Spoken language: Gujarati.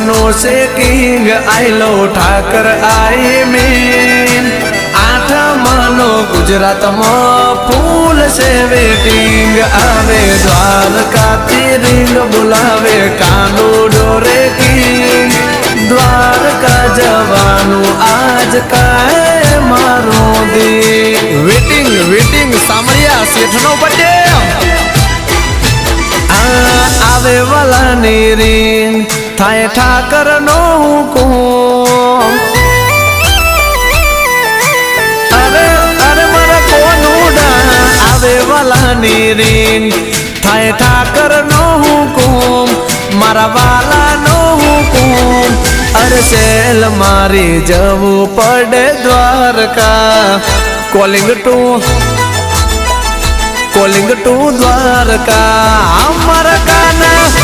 નો છે કિંગ આયલો ઠાકર આઈ મીન આઠમાનો ગુજરાતમાં ફૂલ છે વેટિંગ આવે દ્વારકાથી રીંગ બોલાવે કાનો ડોરે કિંગ દ્વારકા જવાનું આજ કાય મારો દી વેટિંગ વેટિંગ સામળિયા શેઠનો બર્થડે આવે વાલાની રીંગ થાય ઠાકર નો હુકુમ અરે અરે મારા કોનુડા આવે વાલાની રીંગ થાય ઠાકર નો હુકુમ મારા વાલા નો હુકુમ અરે સેલ મારી જવું પડે દ્વારકા કોલિંગ ટુ દ્વારકા અમારા કાના